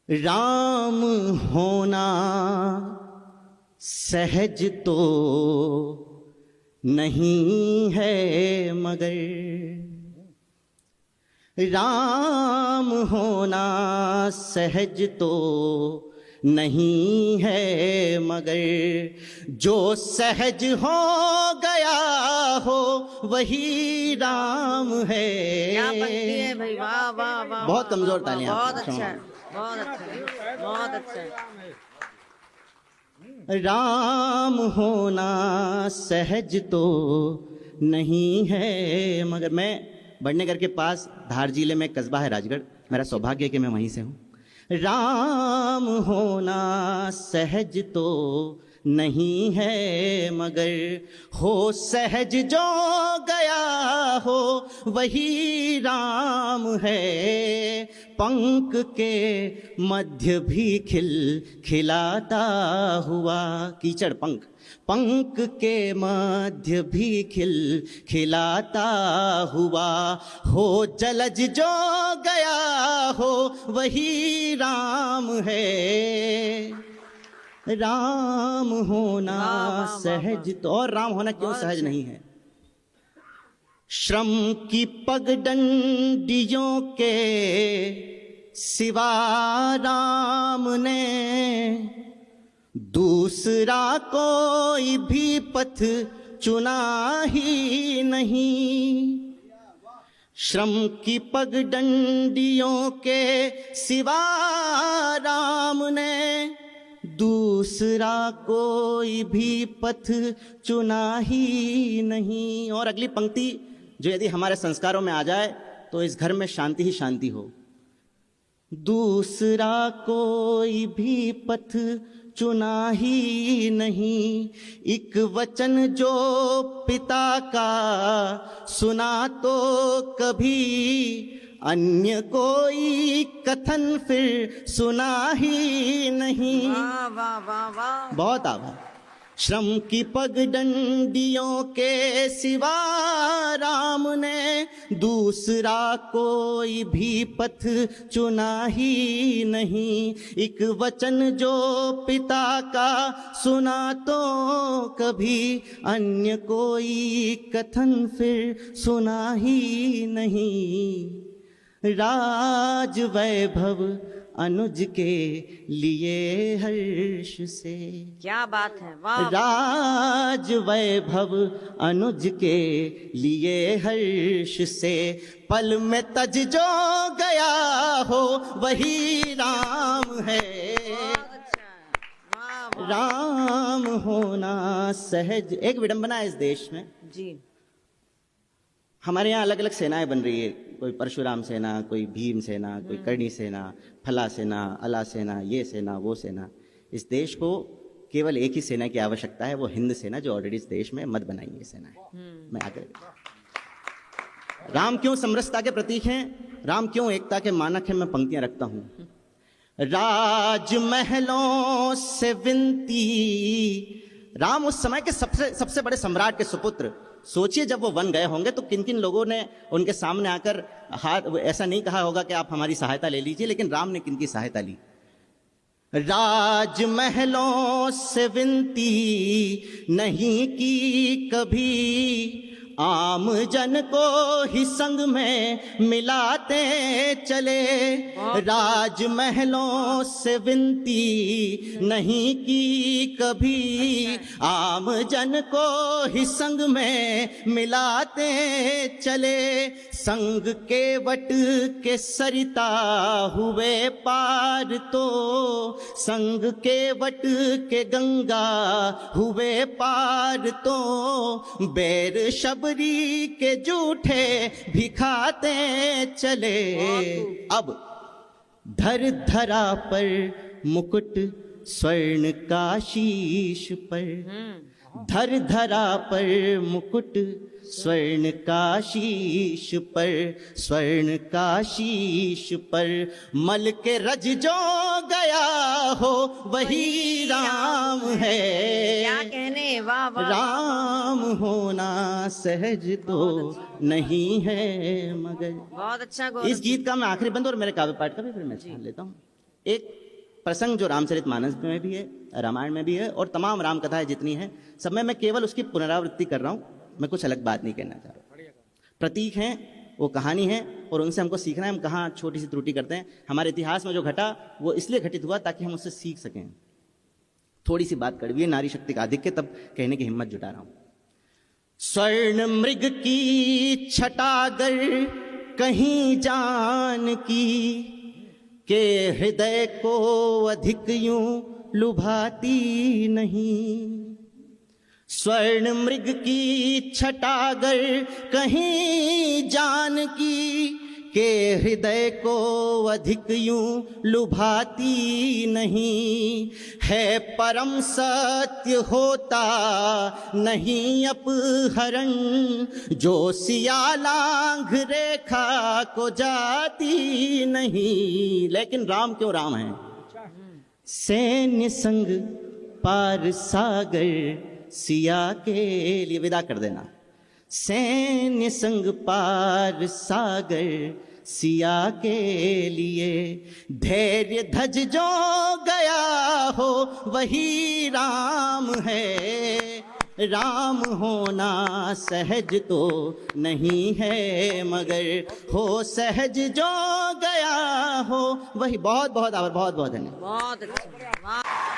राम होना सहज तो नहीं है मगर, राम होना सहज तो नहीं है मगर, जो सहज हो गया हो वही राम है। क्या बनती है भाई, वाह वाह वाह, बहुत कमजोर तालियां। बहुत अच्छा है, बहुत अच्छा है, बहुत अच्छा है। राम होना सहज तो नहीं है मगर। मैं बढ़नेगर के पास धार जिले में कस्बा है राजगढ़, मेरा सौभाग्य है कि मैं वहीं से हूँ। राम होना सहज तो नहीं है मगर, हो सहज जो गया हो वही राम है। पंख के मध्य भी खिलाता हुआ, कीचड़ पंख, पंख के मध्य भी खिलाता हुआ, हो जलज जो गया हो वही राम है। राम होना सहज तो, और राम होना क्यों सहज नहीं है? श्रम की पगडंडियों के सिवा राम ने दूसरा कोई भी पथ चुना ही नहीं। श्रम की पगडंडियों के सिवा राम ने दूसरा कोई भी पथ चुना ही नहीं। और अगली पंक्ति जो यदि हमारे संस्कारों में आ जाए तो इस घर में शांति ही शांति हो। दूसरा कोई भी पथ चुना ही नहीं, एक वचन जो पिता का सुना तो कभी अन्य कोई कथन फिर सुना ही नहीं। वाह वाह वाह वाह, बहुत आभार। श्रम की पगडंडियों के सिवा राम ने दूसरा कोई भी पथ चुना ही नहीं, एक वचन जो पिता का सुना तो कभी अन्य कोई कथन फिर सुना ही नहीं। राज वैभव अनुज के लिए हर्ष से, क्या बात है, वाह। राज वैभव अनुज के लिए हर्ष से, पल में तज जो गया हो वही राम है। बहुत अच्छा है, वाह वाह। राम होना सहज। एक विडंबना है इस देश में जी, हमारे यहाँ अलग अलग सेनाएं बन रही है, कोई परशुराम सेना, कोई भीम सेना, कोई कर्णी सेना, फला सेना, अला सेना, ये सेना, वो सेना। इस देश को केवल एक ही सेना की आवश्यकता है, वो हिंद सेना, जो ऑलरेडी इस देश में मत बनाई है सेनाएं। मैं आगे, राम क्यों समरसता के प्रतीक हैं, राम क्यों एकता के मानक हैं, मैं पंक्तियां रखता हूं। राजमहलों से विनती, राम उस समय के सबसे बड़े सम्राट के सुपुत्र। सोचिए जब वो वन गए होंगे तो किन किन लोगों ने उनके सामने आकर हाथ, ऐसा नहीं कहा होगा कि आप हमारी सहायता ले लीजिए, लेकिन राम ने किन की सहायता ली। राजमहलों से विनती नहीं की कभी, आम जन को ही संग में मिलाते चले। राजमहलों से विनती नहीं की कभी, आम जन को ही संग में मिलाते चले। संग के वट के सरिता हुए पार तो, संग के वट के गंगा हुए पार तो, बैर शबरी के जूठे भी खाते चले। अब धर धरा पर मुकुट स्वर्ण का शीश पर, धर धरा पर मुकुट स्वर्ण का शीश पर, स्वर्ण का शीश पर, मल के रज जो गया हो वही राम है। क्या कहने, वाह वाह। राम होना सहज तो नहीं है मगर। बहुत अच्छा इस गीत का मैं आखिरी बंद और मेरे काव्य पाठ का भी फिर मैं छान लेता हूँ। एक प्रसंग जो रामचरितमानस में भी है, रामायण में भी है, और तमाम राम कथाएं जितनी हैं सब में मैं केवल उसकी पुनरावृत्ति कर रहा हूं, मैं कुछ अलग बात नहीं कहना चाह रहा। प्रतीक हैं, वो कहानी है, और उनसे हमको सीखना है। हम कहाँ छोटी सी त्रुटि करते हैं। हमारे इतिहास में जो घटा वो इसलिए घटित हुआ ताकि हम उससे सीख सकें। थोड़ी सी बात कड़वी है, नारी शक्ति का आधिक्य, तब कहने की हिम्मत जुटा रहा हूं। स्वर्ण मृग की छटागर कहीं जान की, के हृदय को अधिक यूं लुभाती नहीं। स्वर्ण मृग की छटागर कहीं जान की, के हृदय को अधिक यूं लुभाती नहीं। है परम सत्य होता नहीं अपहरण, जो सिया लांघ रेखा को जाती नहीं। लेकिन राम क्यों राम है? सैन्य संग पार सागर सिया के लिए, विदा कर देना। सैन्य संग पार सागर सिया के लिए, धैर्य धज जो गया हो वही राम है। राम होना सहज तो नहीं है, मगर हो सहज जो गया हो वही। बहुत बहुत आभार, बहुत बहुत धन्यवाद। बहुत अच्छा। वाह।